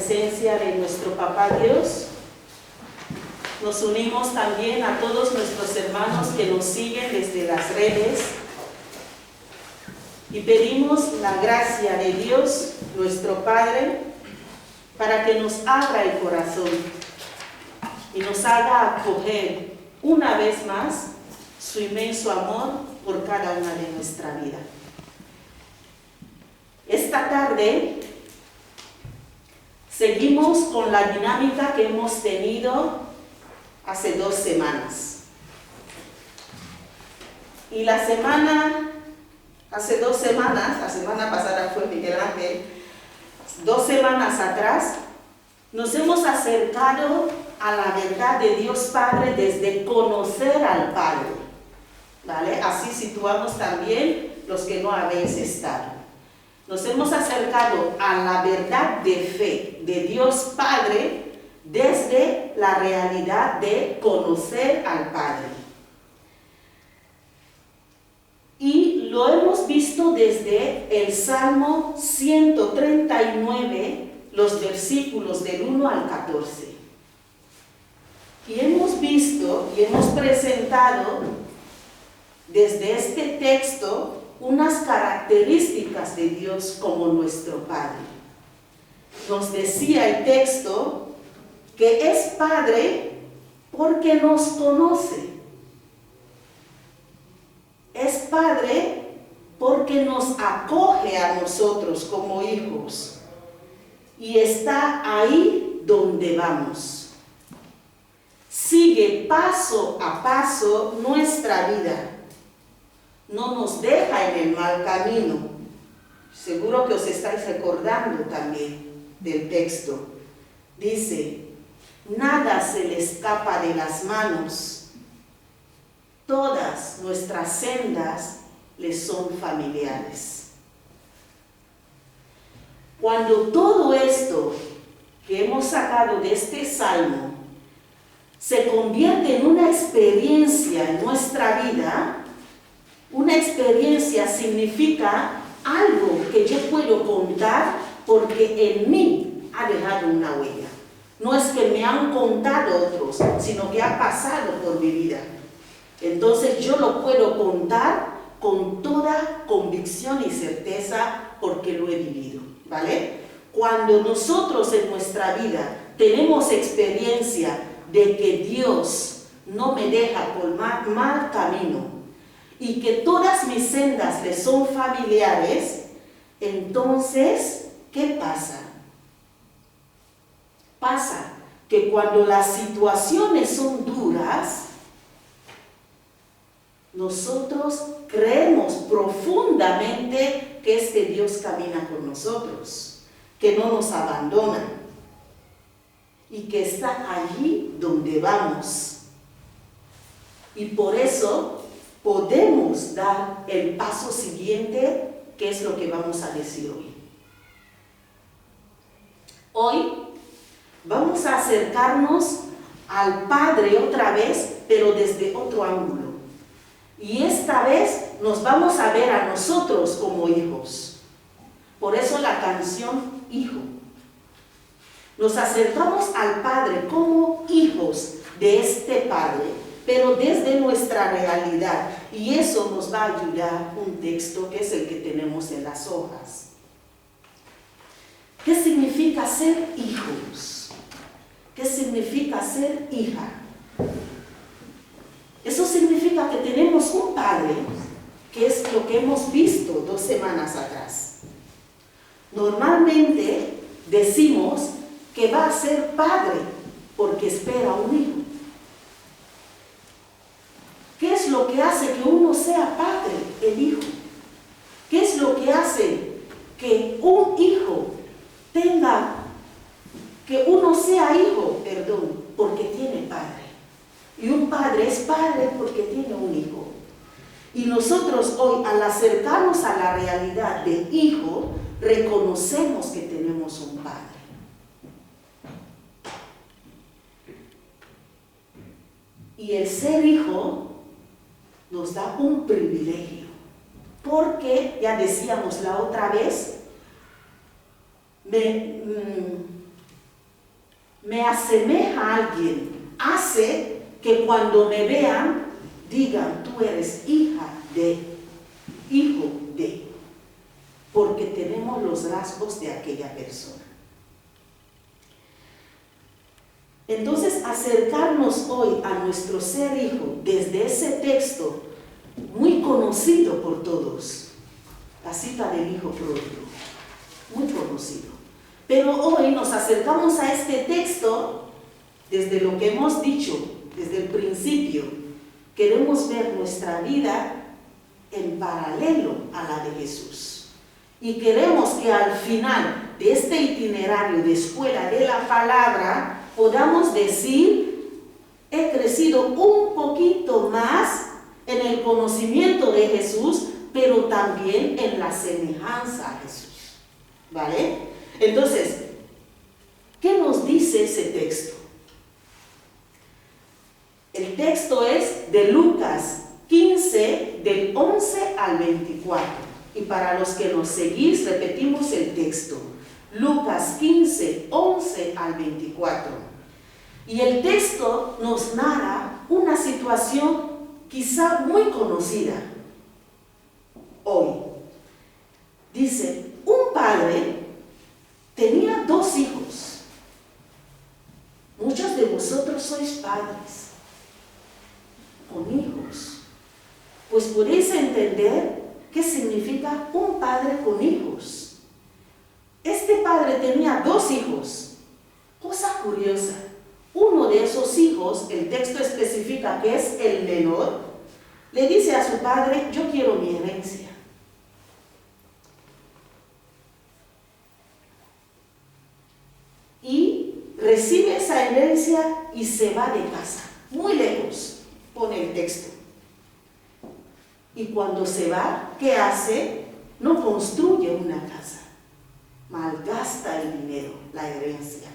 presencia de nuestro Papá Dios. Nos unimos también a todos nuestros hermanos que nos siguen desde las redes y pedimos la gracia de Dios, nuestro Padre, para que nos abra el corazón y nos haga acoger una vez más su inmenso amor por cada una de nuestra vida. Esta tarde seguimos con la dinámica que hemos tenido hace 2 semanas. Y hace 2 semanas, la semana pasada fue Miguel Ángel, 2 semanas atrás, nos hemos acercado a la verdad de Dios Padre desde conocer al Padre, ¿vale? Así situamos también los que no habéis estado. Nos hemos acercado a la verdad de fe de Dios Padre desde la realidad de conocer al Padre. Y lo hemos visto desde el Salmo 139, los versículos del 1 al 14. Y hemos visto y hemos presentado desde este texto unas características de Dios como nuestro Padre. Nos decía el texto que es Padre porque nos conoce. Es Padre porque nos acoge a nosotros como hijos y está ahí donde vamos. Sigue paso a paso nuestra vida. No nos deja en el mal camino. Seguro que os estáis recordando también del texto. Dice, nada se le escapa de las manos. Todas nuestras sendas le son familiares. Cuando todo esto que hemos sacado de este salmo se convierte en una experiencia en nuestra vida, una experiencia significa algo que yo puedo contar porque en mí ha dejado una huella. No es que me han contado otros, sino que ha pasado por mi vida. Entonces yo lo puedo contar con toda convicción y certeza porque lo he vivido, ¿vale? Cuando nosotros en nuestra vida tenemos experiencia de que Dios no me deja por mal camino y que todas mis sendas le son familiares, entonces, ¿qué pasa? Pasa que cuando las situaciones son duras, nosotros creemos profundamente que este Dios camina con nosotros, que no nos abandona y que está allí donde vamos. Y por eso podemos dar el paso siguiente, que es lo que vamos a decir hoy. Hoy vamos a acercarnos al Padre otra vez, pero desde otro ángulo. Y esta vez nos vamos a ver a nosotros como hijos. Por eso la canción Hijo. Nos acercamos al Padre como hijos de este Padre, pero desde nuestra realidad. Y eso nos va a ayudar un texto que es el que tenemos en las hojas. ¿Qué significa ser hijos? ¿Qué significa ser hija? Eso significa que tenemos un Padre, que es lo que hemos visto 2 semanas atrás. Normalmente decimos que va a ser padre porque espera un hijo. ¿Qué es lo que hace que uno sea padre? El hijo. ¿Qué es lo que hace que un hijo que uno sea hijo, porque tiene padre? Y un padre es padre porque tiene un hijo. Y nosotros hoy, al acercarnos a la realidad de hijo, reconocemos que tenemos un padre. Y el ser hijo nos da un privilegio, porque, ya decíamos la otra vez, me asemeja a alguien, hace que cuando me vean, digan, tú eres hija de, hijo de, porque tenemos los rasgos de aquella persona. Entonces, acercarnos hoy a nuestro ser hijo desde ese texto muy conocido por todos, la cita del hijo pródigo, muy conocido. Pero hoy nos acercamos a este texto desde lo que hemos dicho, desde el principio. Queremos ver nuestra vida en paralelo a la de Jesús. Y queremos que al final de este itinerario de escuela de la palabra podamos decir, he crecido un poquito más en el conocimiento de Jesús, pero también en la semejanza a Jesús. ¿Vale? Entonces, ¿qué nos dice ese texto? El texto es de Lucas 15, del 11 al 24. Y para los que nos seguís, repetimos el texto. Lucas 15, 11 al 24. Y el texto nos narra una situación quizá muy conocida hoy. Dice, un padre tenía 2 hijos. Muchos de vosotros sois padres con hijos. Pues podéis entender qué significa un padre con hijos. Este padre tenía 2 hijos. Cosa curiosa. Uno de esos hijos, el texto especifica que es el menor, le dice a su padre, yo quiero mi herencia. Y recibe esa herencia y se va de casa, muy lejos, pone el texto. Y cuando se va, ¿qué hace? No construye una casa, malgasta el dinero, la herencia.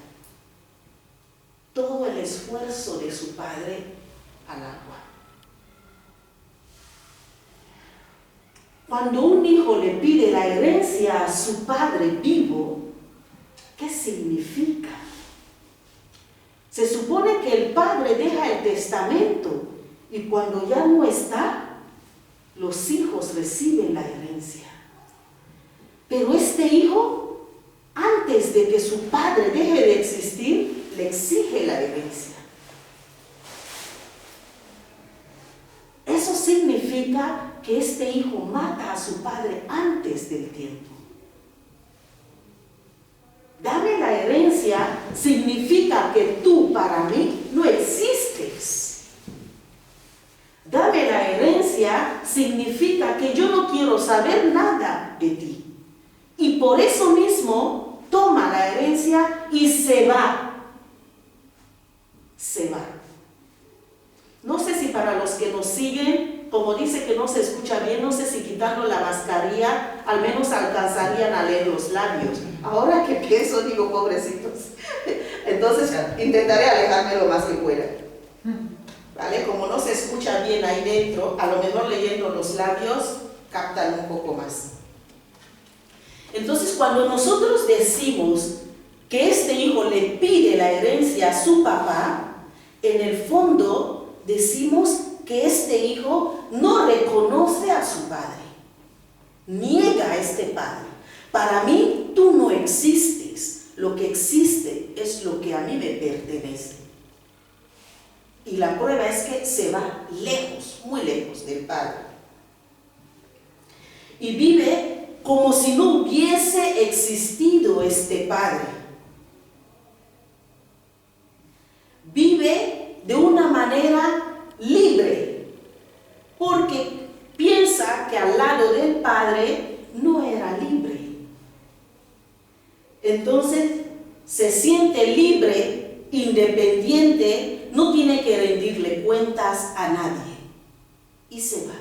Todo el esfuerzo de su padre al agua. Cuando un hijo le pide la herencia a su padre vivo, ¿qué significa? Se supone que el padre deja el testamento y cuando ya no está, los hijos reciben la herencia. Pero este hijo, antes de que su padre deje de existir, le exige la herencia. Eso significa que este hijo mata a su padre antes del tiempo. Dame la herencia significa que tú para mí no existes. Dame la herencia significa que yo no quiero saber nada de ti. Y por eso mismo toma la herencia y se va. Se va. No sé si para los que nos siguen, como dice que no se escucha bien, no sé si quitando la mascarilla al menos alcanzarían a leer los labios. Ahora que pienso, digo, pobrecitos. Entonces intentaré alejarme lo más que pueda. ¿Vale? Como no se escucha bien ahí dentro, a lo mejor leyendo los labios captan un poco más. Entonces, cuando nosotros decimos que este hijo le pide la herencia a su papá, en el fondo decimos que este hijo no reconoce a su padre, niega a este padre. Para mí tú no existes, lo que existe es lo que a mí me pertenece. Y la prueba es que se va lejos, muy lejos del padre. Y vive como si no hubiese existido este padre. Vive de una manera libre, porque piensa que al lado del padre no era libre. Entonces se siente libre, independiente, no tiene que rendirle cuentas a nadie y se va.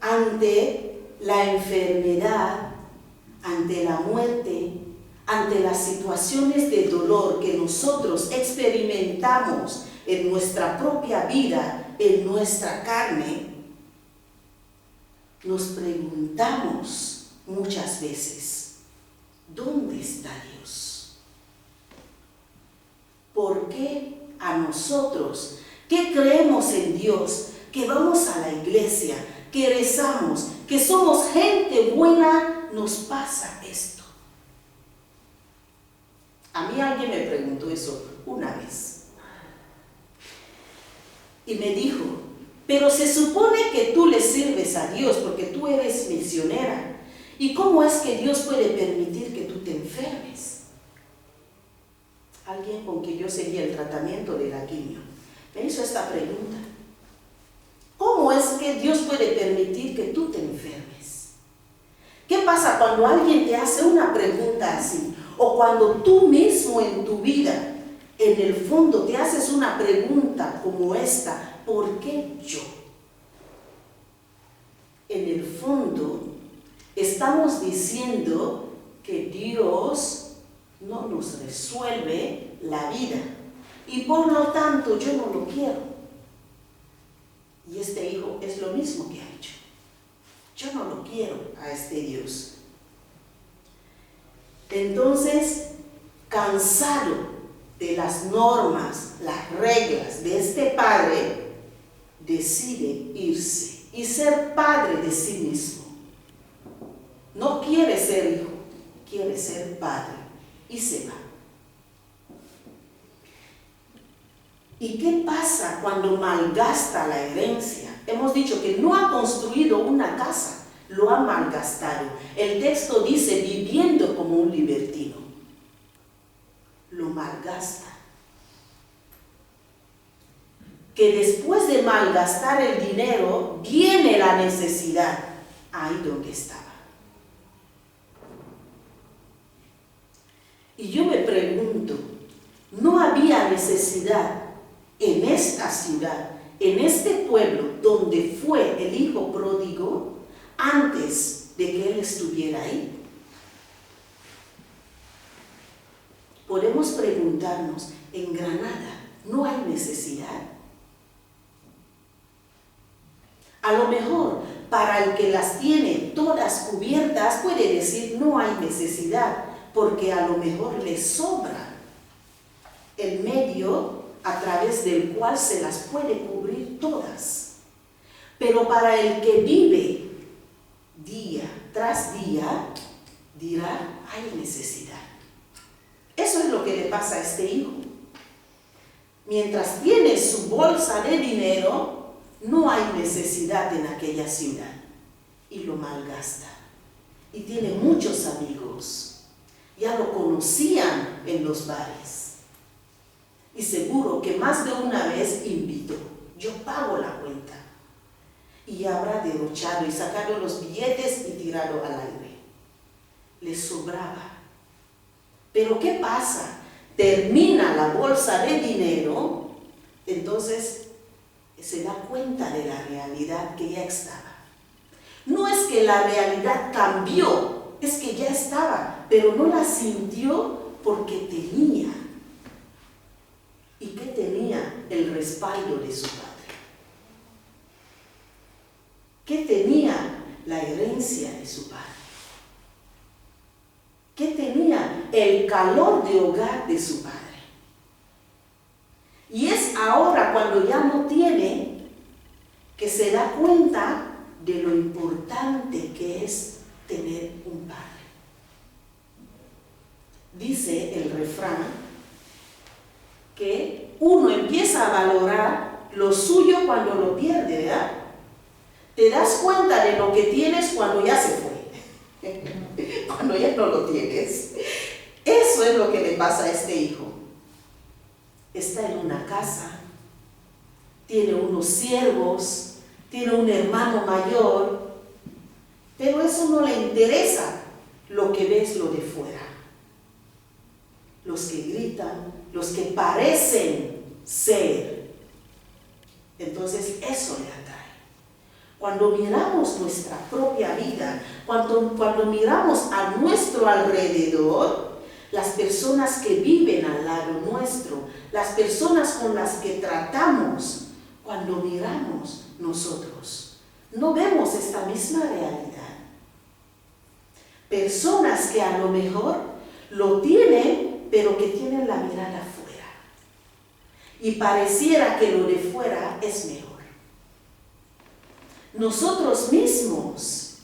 Ante la enfermedad, ante la muerte, ante las situaciones de dolor que nosotros experimentamos en nuestra propia vida, en nuestra carne, nos preguntamos muchas veces, ¿dónde está Dios? ¿Por qué a nosotros, que creemos en Dios, que vamos a la iglesia, que rezamos, que somos gente buena, nos pasa esto? A mí alguien me preguntó eso una vez. Y me dijo, pero se supone que tú le sirves a Dios porque tú eres misionera. ¿Y cómo es que Dios puede permitir que tú te enfermes? Alguien con quien yo seguía el tratamiento de la quimio me hizo esta pregunta. ¿Cómo es que Dios puede permitir que tú te enfermes? ¿Qué pasa cuando alguien te hace una pregunta así? O cuando tú mismo en tu vida, en el fondo, te haces una pregunta como esta: ¿por qué yo? En el fondo, estamos diciendo que Dios no nos resuelve la vida y por lo tanto yo no lo quiero. Y este hijo es lo mismo que ha hecho. Yo no lo quiero a este Dios. Entonces, cansado de las normas, las reglas de este padre, decide irse y ser padre de sí mismo. No quiere ser hijo, quiere ser padre y se va. ¿Y qué pasa cuando malgasta la herencia? Hemos dicho que no ha construido una casa, lo ha malgastado. El texto dice viviendo como un libertino. Lo malgasta. Que después de malgastar el dinero, viene la necesidad ahí donde estaba. Y yo me pregunto, ¿no había necesidad en esta ciudad, en este pueblo donde fue el hijo pródigo, antes de que él estuviera ahí? Podemos preguntarnos, ¿en Granada no hay necesidad? A lo mejor, para el que las tiene todas cubiertas, puede decir no hay necesidad, porque a lo mejor le sobra el medio a través del cual se las puede cubrir todas. Pero para el que vive día tras día, dirá, hay necesidad. Eso es lo que le pasa a este hijo. Mientras tiene su bolsa de dinero, no hay necesidad en aquella ciudad. Y lo malgasta. Y tiene muchos amigos. Ya lo conocían en los bares. Y seguro que más de una vez invitó. Yo pago la cuenta. Y habrá derrochado y sacado los billetes y tirado al aire. Le sobraba. Pero ¿qué pasa? Termina la bolsa de dinero, entonces se da cuenta de la realidad que ya estaba. No es que la realidad cambió, es que ya estaba, pero no la sintió porque tenía. ¿Y qué tenía? El respaldo de su padre. ¿Qué tenía? La herencia de su padre. ¿Qué tenía? El calor de hogar de su padre. Y es ahora cuando ya no tiene que se da cuenta de lo importante que es tener un padre. Dice el refrán que uno empieza a valorar lo suyo cuando lo pierde, ¿verdad? Te das cuenta de lo que tienes cuando ya se fue. Cuando ya no lo tienes. Eso es lo que le pasa a este hijo. Está en una casa, tiene unos siervos, tiene un hermano mayor, pero eso no le interesa. Lo que ve es lo de fuera. Los que gritan, los que parecen ser. Entonces eso le atrae. Cuando miramos nuestra propia vida, cuando miramos a nuestro alrededor, las personas que viven al lado nuestro, las personas con las que tratamos, cuando miramos nosotros, no vemos esta misma realidad. personas que a lo mejor lo tienen, pero que tienen la mirada fuera. Y pareciera que lo de fuera es mejor. Nosotros mismos,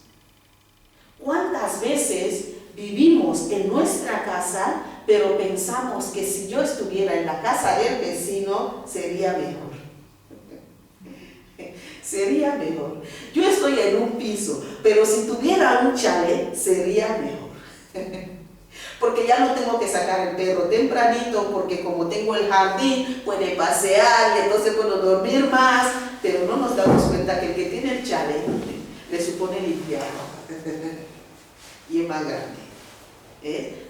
¿cuántas veces vivimos en nuestra casa, pero pensamos que si yo estuviera en la casa del vecino, sería mejor? Sería mejor. Yo estoy en un piso, pero si tuviera un chalet, sería mejor. Porque ya no tengo que sacar el perro tempranito, porque como tengo el jardín, puede pasear y entonces puedo dormir más, pero no nos damos cuenta que el que tiene el chalet le supone el infierno y es más grande.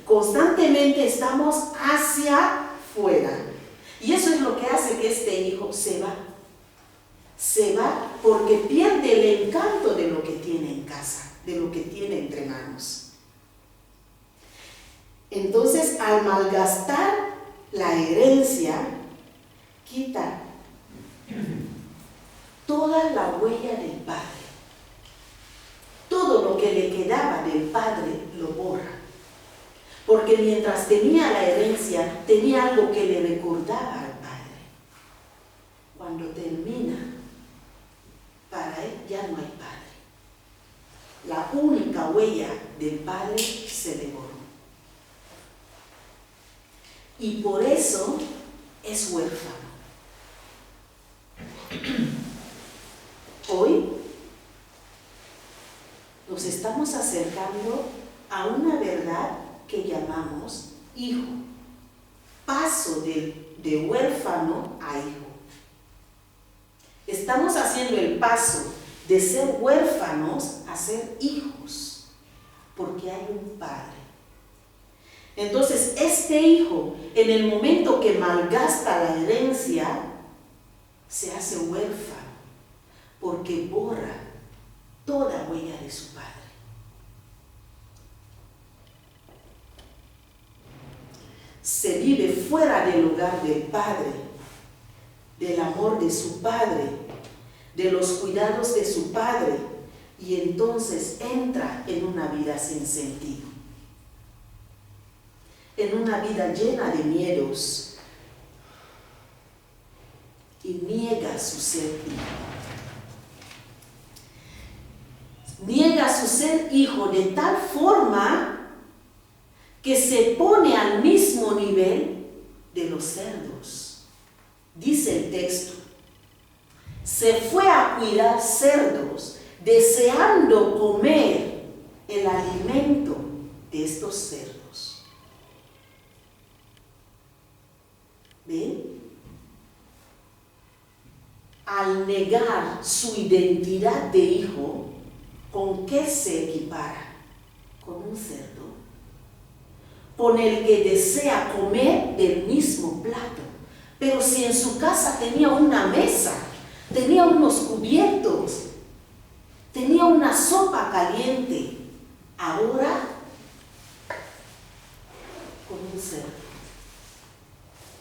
Constantemente estamos hacia fuera, y eso es lo que hace que este hijo se va. Se va porque pierde el encanto de lo que tiene en casa, de lo que tiene entre manos. Entonces, al malgastar la herencia, quita toda la huella del padre. Todo lo que le quedaba del padre lo borra. Porque mientras tenía la herencia, tenía algo que le recordaba al padre. Cuando termina, para él ya no hay padre. La única huella del padre se le borró. Y por eso es huérfano. Hoy nos estamos acercando a una verdad que llamamos hijo. Paso de huérfano a hijo. Estamos haciendo el paso de ser huérfanos a ser hijos, porque hay un padre. Entonces, este hijo, en el momento que malgasta la herencia, se hace huérfano, porque borra toda huella de su padre. Se vive fuera del hogar del padre, del amor de su padre, de los cuidados de su padre, y entonces entra en una vida sin sentido, en una vida llena de miedos, y niega su ser hijo. Niega su ser hijo de tal forma que se pone al mismo nivel de los cerdos. Dice el texto, se fue a cuidar cerdos, deseando comer el alimento de estos cerdos. ¿Ven? Al negar su identidad de hijo, ¿con qué se equipara? Con un cerdo, con el que desea comer del mismo plato. Pero si en su casa tenía una mesa, tenía unos cubiertos, tenía una sopa caliente, ahora con un cerdo.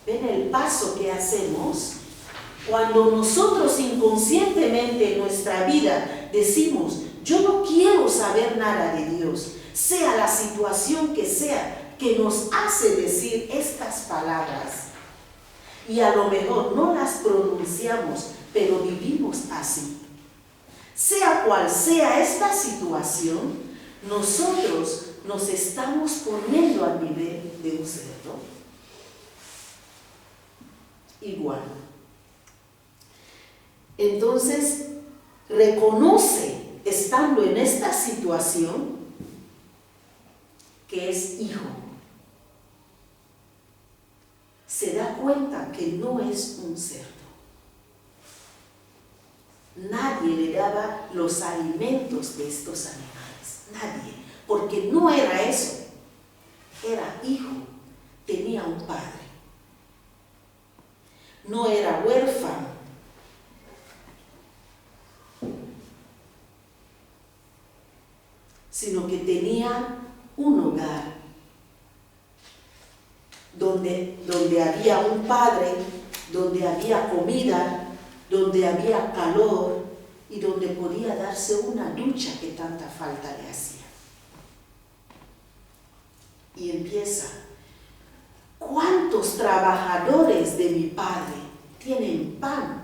¿Ven el paso que hacemos? Cuando nosotros inconscientemente en nuestra vida decimos, yo no quiero saber nada de Dios, sea la situación que nos hace decir estas palabras, y a lo mejor no las pronunciamos, pero vivimos así. Sea cual sea esta situación, nosotros nos estamos poniendo al nivel de un cerdo. Igual. Entonces, reconoce, estando en esta situación, que es hijo. Se da cuenta que no es un cerdo. Nadie le daba los alimentos de estos animales. Nadie. Porque no era eso. Era hijo. Tenía un padre. No era huérfano. Sino que tenía un hogar donde había un padre, donde había comida, donde había calor y donde podía darse una ducha que tanta falta le hacía. Y empieza. ¿Cuántos trabajadores de mi Padre tienen pan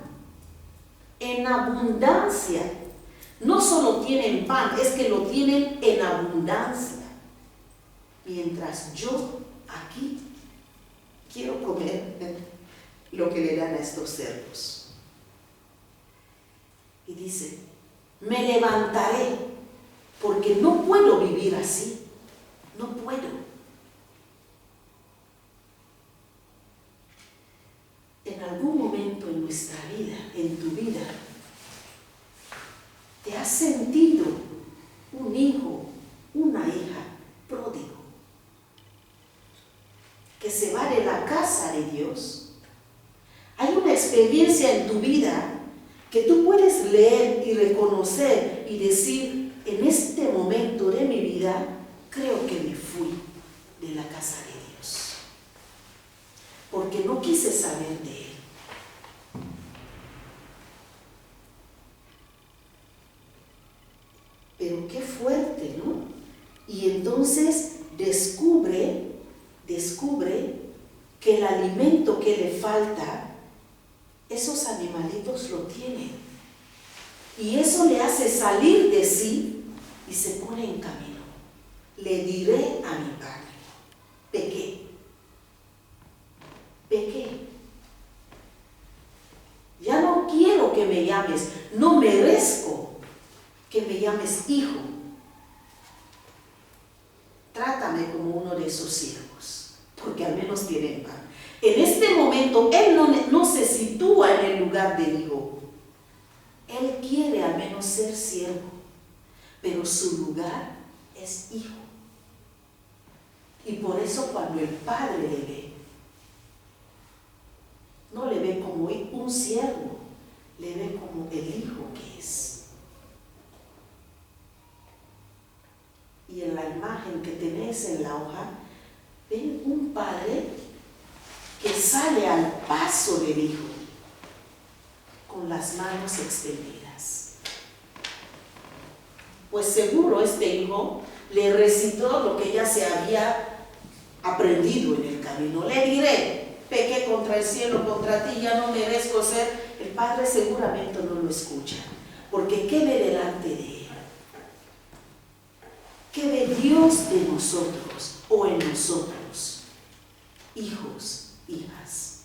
en abundancia? No solo tienen pan, es que lo tienen en abundancia. Mientras yo aquí quiero comer lo que le dan a estos cerdos. Y dice, me levantaré porque no puedo vivir así. No puedo. En algún momento en nuestra vida, en tu vida, ¿te has sentido un hijo, una hija pródigo que se va de la casa de Dios? Hay una experiencia en tu vida que tú puedes leer y reconocer y decir, en este momento de mi vida, creo que me fui de la casa de Dios, porque no quise saber de Él. Pero qué fuerte, ¿no? Y entonces descubre que el alimento que le falta, esos animalitos lo tienen. Y eso le hace salir de sí y se pone en camino. Le diré a mi padre, pequé. Ya no quiero que me llames, no merezco que me llames hijo. Trátame como uno de esos siervos, porque al menos tienen pan. En este momento, él no se sitúa en el lugar del hijo. Él quiere al menos ser siervo, pero su lugar es hijo. Y por eso cuando el padre le ve, no le ve como un siervo, le ve como el hijo que es. Y en la imagen que tenéis en la hoja, ven un padre que sale al paso del hijo con las manos extendidas. Pues seguro este hijo le recitó lo que ya se había aprendido en el camino. Le diré, pequé contra el cielo, contra ti, ya no merezco ser. El padre seguramente no lo escucha, porque ¿qué ve delante de él? ¿Qué ve Dios de nosotros o en nosotros? Hijos, hijas.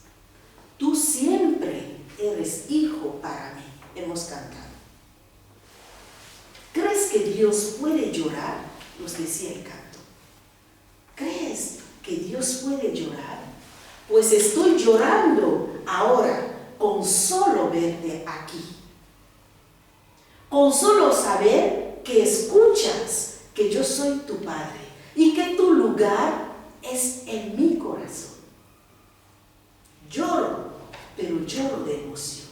Tú siempre eres hijo para mí. Hemos cantado. ¿Crees que Dios puede llorar? Nos decía el canto. ¿Crees que Dios puede llorar? Pues estoy llorando ahora con solo verte aquí. Con solo saber que escuchas que yo soy tu Padre y que tu lugar es en mi corazón. Lloro, pero lloro de emoción.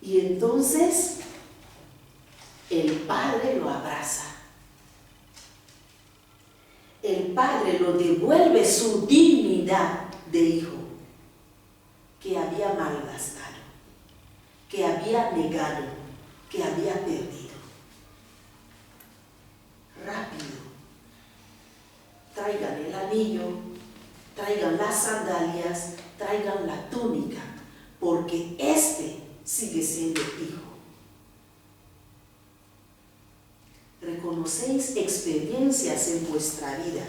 Y entonces el Padre lo abraza. El Padre lo devuelve su dignidad de hijo que había malgastado, que había negado, que había perdido. Rápido, traigan el anillo, traigan las sandalias, traigan la túnica, porque este sigue siendo hijo. ¿Reconocéis experiencias en vuestra vida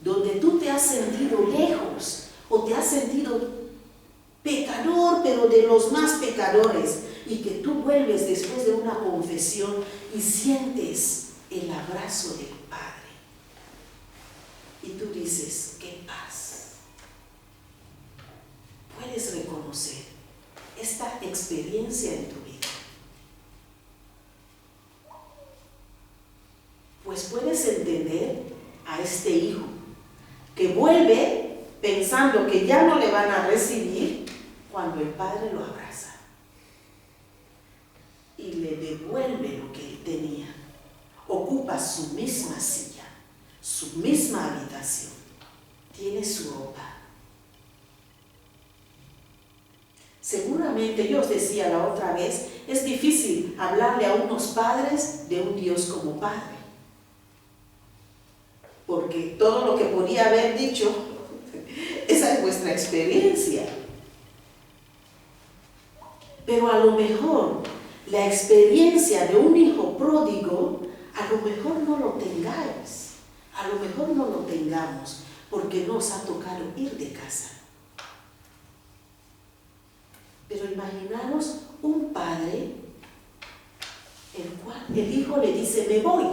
donde tú te has sentido lejos o te has sentido pecador, pero de los más pecadores, y que tú vuelves después de una confesión y sientes el abrazo del Padre? Y tú dices, qué paz. Puedes reconocer esta experiencia en tu vida. Pues puedes entender a este hijo que vuelve pensando que ya no le van a recibir cuando el Padre lo abraza y le devuelve lo que él tenía. Ocupa su misma silla, su misma habitación, tiene su ropa. Seguramente, yo os decía la otra vez, es difícil hablarle a unos padres de un Dios como Padre. Porque todo lo que podía haber dicho, esa es vuestra experiencia. Pero a lo mejor la experiencia de un hijo pródigo, a lo mejor no lo tengáis, a lo mejor no lo tengamos, porque nos ha tocado ir de casa. Pero imaginaros un padre, el cual el hijo le dice, me voy.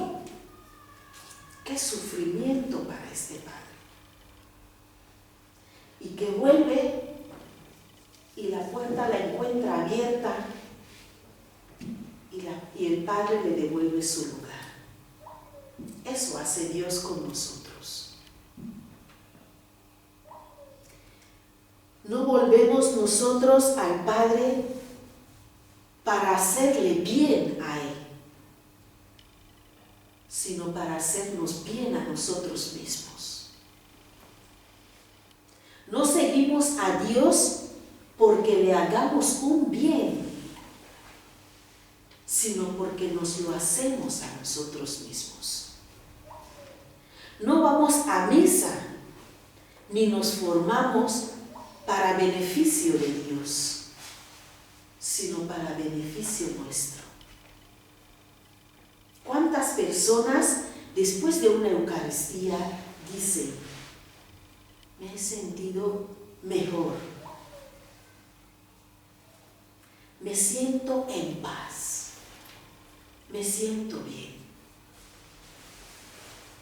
Qué sufrimiento para este padre. Y que vuelve y la puerta la encuentra abierta y el padre le devuelve su lugar. Eso hace Dios con nosotros. No volvemos nosotros al Padre para hacerle bien a Él, sino para hacernos bien a nosotros mismos. No seguimos a Dios porque le hagamos un bien, sino porque nos lo hacemos a nosotros mismos. No vamos a misa ni nos formamos para beneficio de Dios, sino para beneficio nuestro. ¿Cuántas personas después de una Eucaristía dicen, me he sentido mejor, me siento en paz, me siento bien?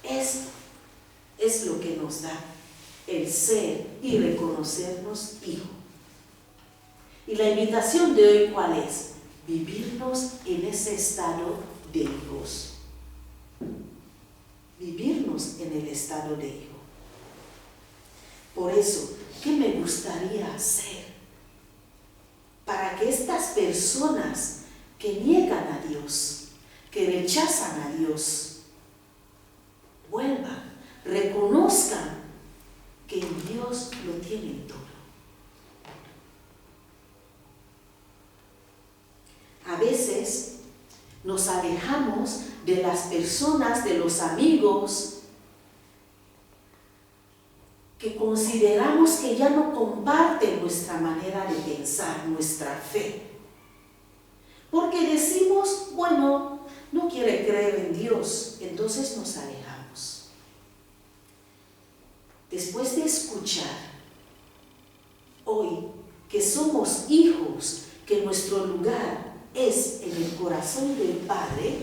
Esto es lo que nos da el ser y reconocernos hijo. Y la invitación de hoy, ¿cuál es? Vivirnos en ese estado de hijos. Vivirnos en el estado de hijo. Por eso, ¿qué me gustaría hacer para que estas personas que niegan a Dios, que rechazan a Dios, vuelvan, reconozcan que en Dios lo tienen todo? A veces nos alejamos de las personas, de los amigos, que consideramos que ya no comparten nuestra manera de pensar, nuestra fe. Porque decimos, bueno, no quiere creer en Dios, entonces nos alejamos. Después de escuchar hoy que somos hijos, que nuestro lugar es en el corazón del Padre,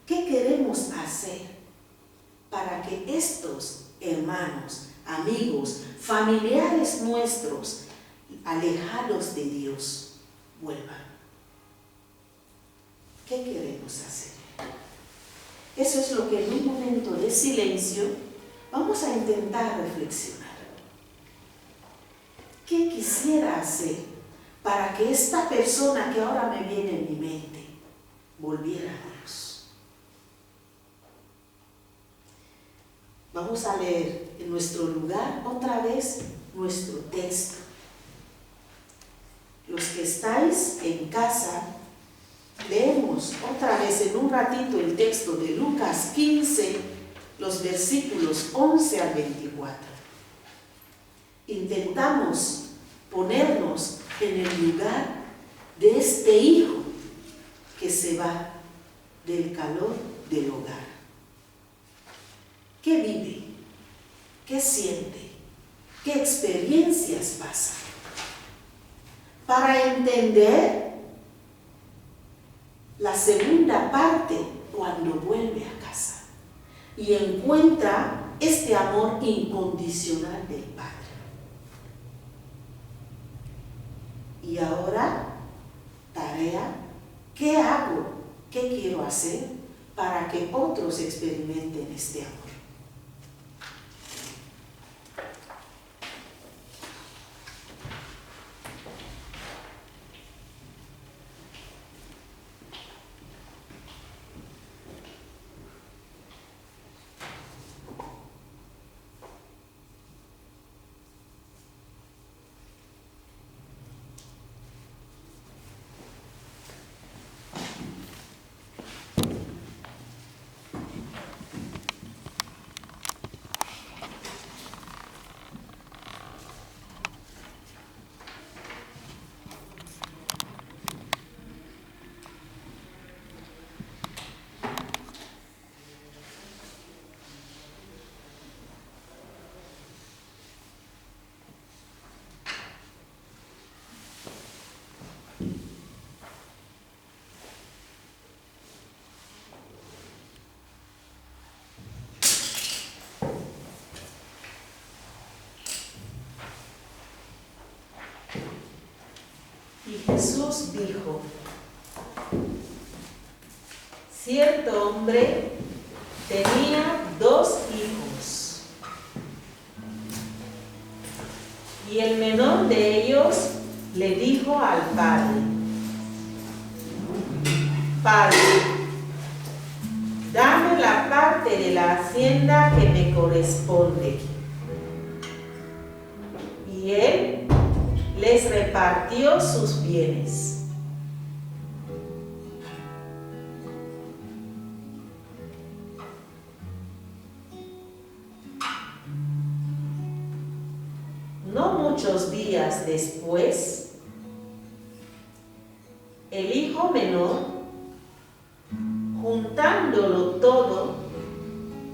¿qué queremos hacer para que estos hermanos, amigos, familiares nuestros, alejados de Dios, vuelvan? ¿Qué queremos hacer? Eso es lo que en un momento de silencio vamos a intentar reflexionar. ¿Qué quisiera hacer para que esta persona que ahora me viene en mi mente volviera a Dios? Vamos a leer en nuestro lugar otra vez nuestro texto. Los que estáis en casa, leemos otra vez en un ratito el texto de Lucas 15, los versículos 11 al 24. Intentamos ponernos en el lugar de este hijo que se va del calor del hogar. ¿Qué vive? ¿Qué siente? ¿Qué experiencias pasa? Para entender la segunda parte cuando vuelve a casa y encuentra este amor incondicional del Padre. Y ahora, tarea, ¿qué hago? ¿Qué quiero hacer para que otros experimenten este amor? Jesús dijo: cierto hombre tenía 2 hijos, y el menor de ellos le dijo al padre: Padre, dame la parte de la hacienda que me corresponde. Y él les repartió sus bienes. No muchos días después, el hijo menor, juntándolo todo,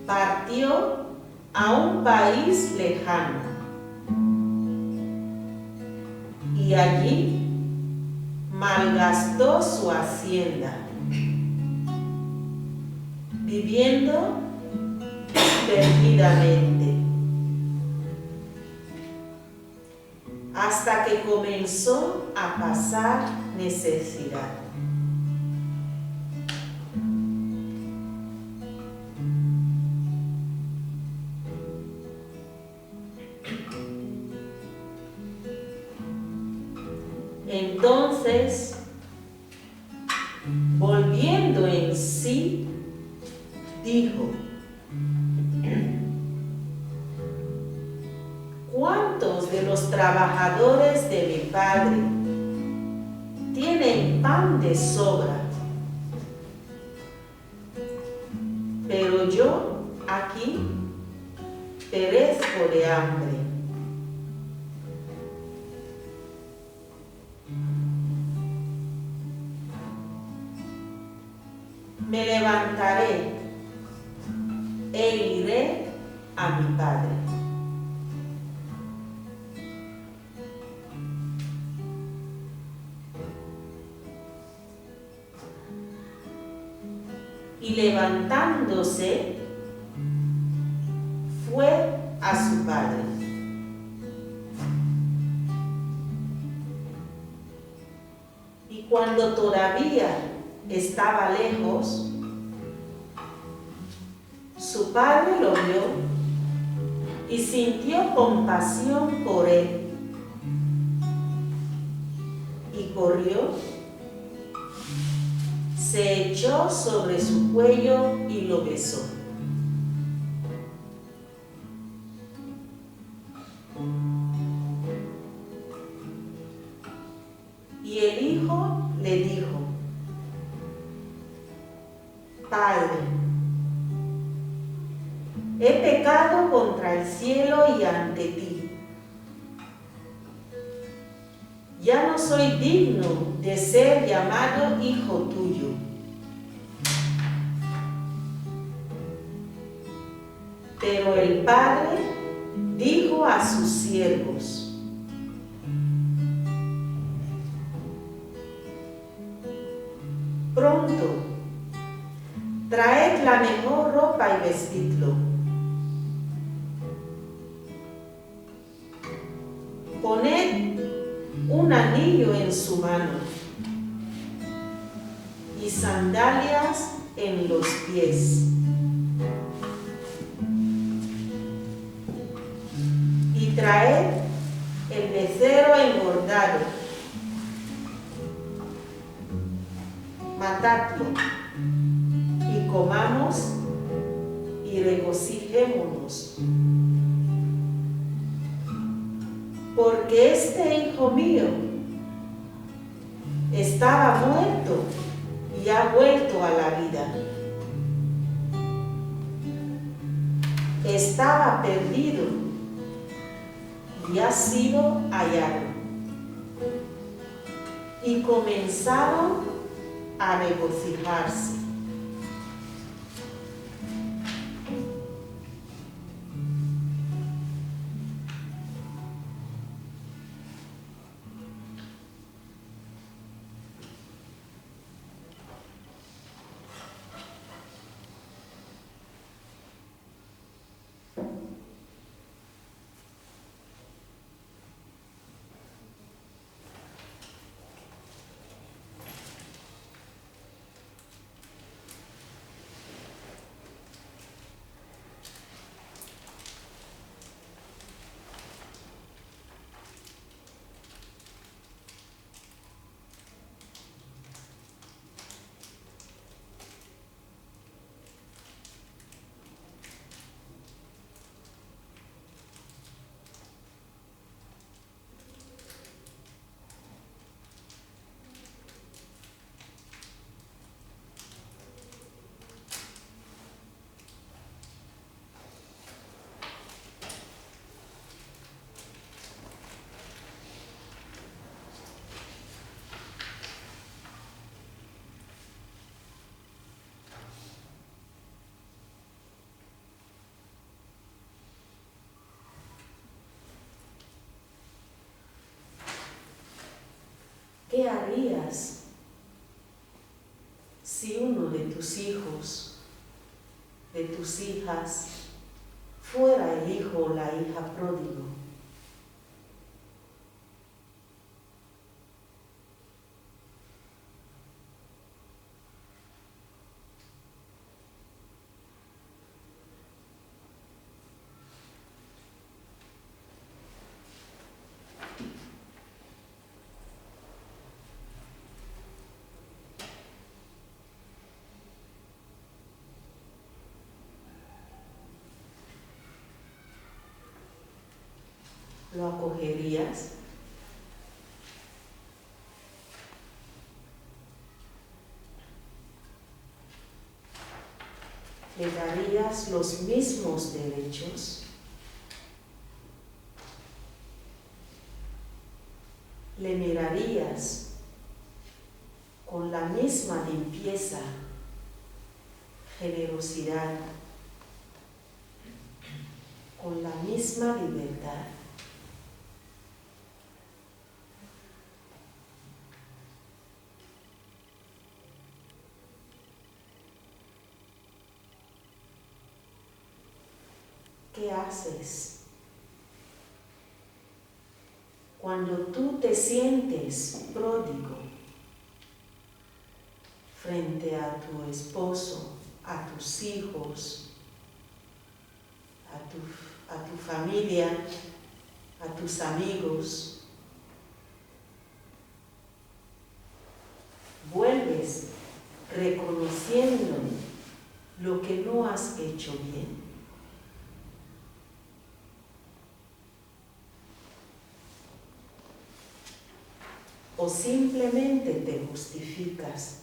partió a un país lejano y allí malgastó su hacienda, viviendo perdidamente, hasta que comenzó a pasar necesidad. Entonces, volviendo en sí, dijo: ¿cuántos de los trabajadores de mi padre tienen pan de sobra? Pero yo aquí perezco de hambre. Me levantaré e iré a mi padre. Y levantándose, fue a su padre. Y cuando todavía estaba lejos, su padre lo vio y sintió compasión por él. Y corrió, se echó sobre su cuello y lo besó. Y el hijo le dijo: Padre, he pecado contra el cielo y ante ti. Ya no soy digno de ser llamado hijo tuyo. Pero el padre dijo a sus siervos: pronto, traed la mejor ropa y vestidlo. Poned un anillo en su mano y sandalias en los pies. Y traed el becerro engordado. Matadlo y comamos y regocijémonos. Porque este hijo mío estaba muerto y ha vuelto a la vida. Estaba perdido y ha sido hallado. Y comenzaron a regocijarse. ¿Qué harías si uno de tus hijos, de tus hijas, fuera el hijo o la hija pródigo? ¿Lo acogerías? ¿Le darías los mismos derechos? ¿Le mirarías con la misma limpieza, generosidad, con la misma libertad? ¿Qué haces cuando tú te sientes pródigo frente a tu esposo, a tus hijos, a tu familia, a tus amigos? Vuelves reconociendo lo que no has hecho bien. O simplemente te justificas.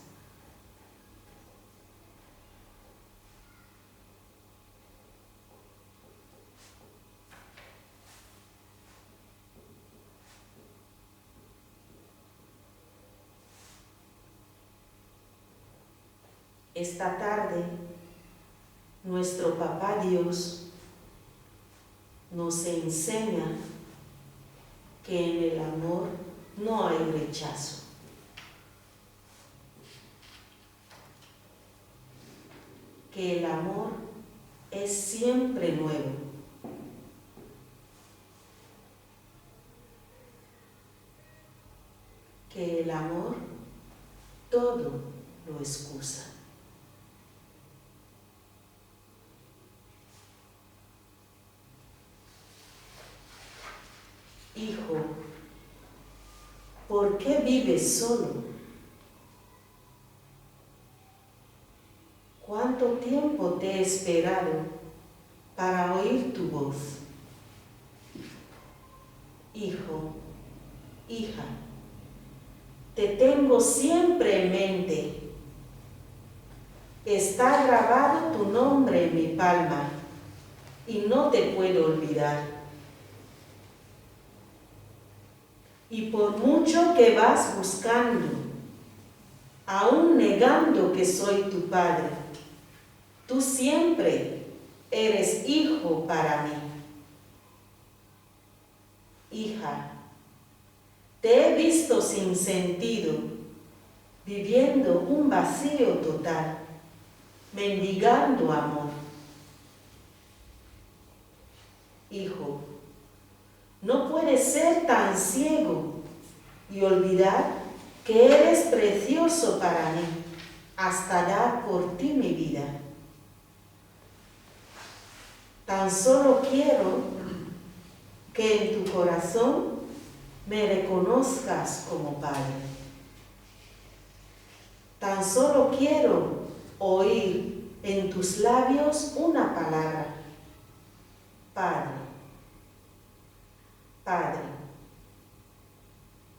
Esta tarde, nuestro Papá Dios nos enseña que en el amor no hay rechazo. Que el amor es siempre nuevo. Que el amor todo lo excusa. Hijo, ¿por qué vives solo? ¿Cuánto tiempo te he esperado para oír tu voz? Hijo, hija, te tengo siempre en mente. Está grabado tu nombre en mi palma y no te puedo olvidar. Y por mucho que vas buscando, aún negando que soy tu padre, tú siempre eres hijo para mí. Hija, te he visto sin sentido, viviendo un vacío total, mendigando amor. Hijo, no puedes ser tan ciego y olvidar que eres precioso para mí, hasta dar por ti mi vida. Tan solo quiero que en tu corazón me reconozcas como Padre. Tan solo quiero oír en tus labios una palabra: Padre, Padre,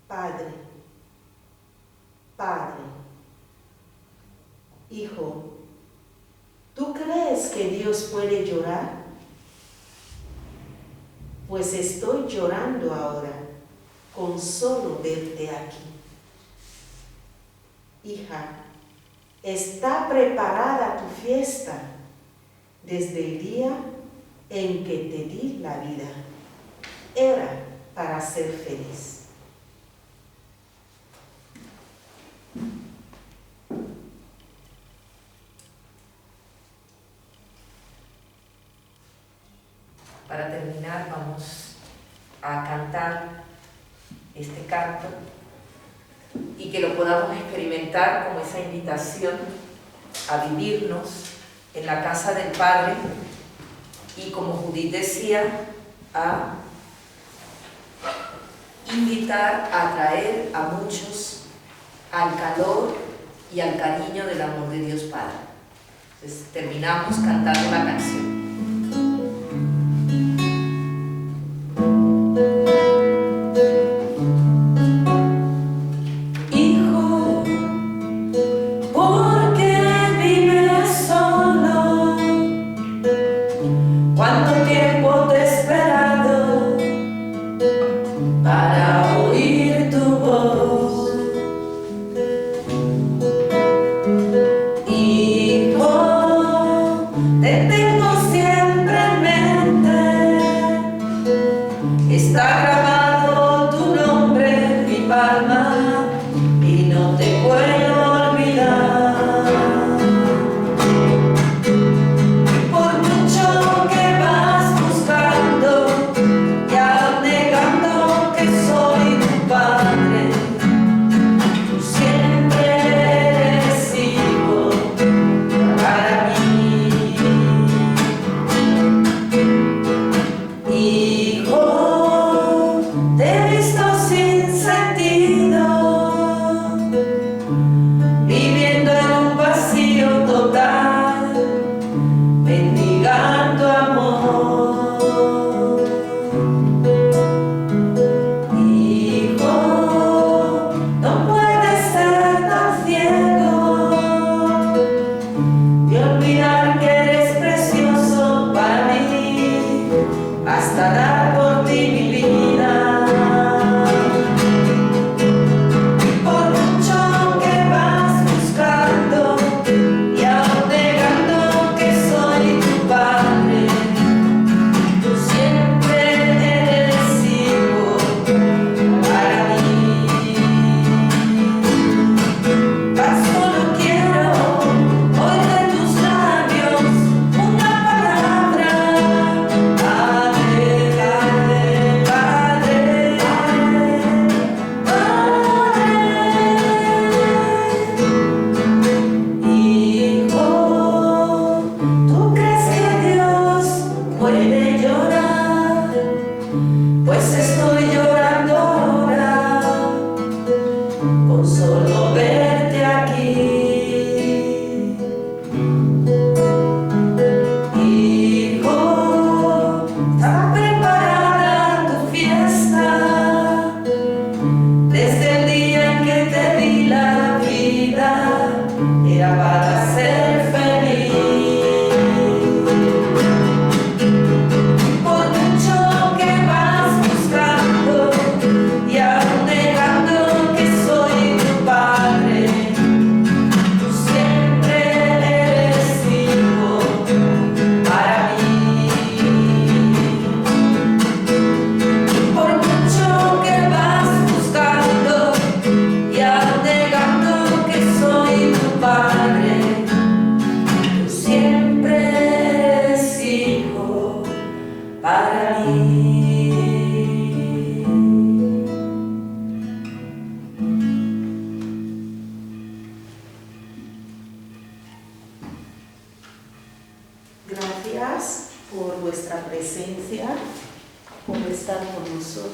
Padre, Padre. Hijo, ¿tú crees que Dios puede llorar? Pues estoy llorando ahora con solo verte aquí. Hija, está preparada tu fiesta desde el día en que te di la vida. Era para ser feliz. para terminar vamos a cantar este canto y que lo podamos experimentar como esa invitación a vivirnos en la casa del Padre y, como Judith decía, a invitar a atraer a muchos al calor y al cariño del amor de Dios Padre. Entonces terminamos cantando la canción. ¿Cuánto tiempo te he esperado para oír tu voz? Hijo, te tengo siempre en mente. Está grabado tu nombre en mi palma y no te puedo olvidar. Hasta dar por ti mi vida. Por mucho que vas buscando y aún negando que soy tu padre, tú siempre eres hijo para mí. Tan solo quiero oír de tus labios una palabra. Puede llorar, pues estoy llorando ahora con solo verte aquí. Hijo, está preparada tu fiesta desde el día en que te di la vida, era para ser feliz. Para mí. Gracias por vuestra presencia, por estar con nosotros.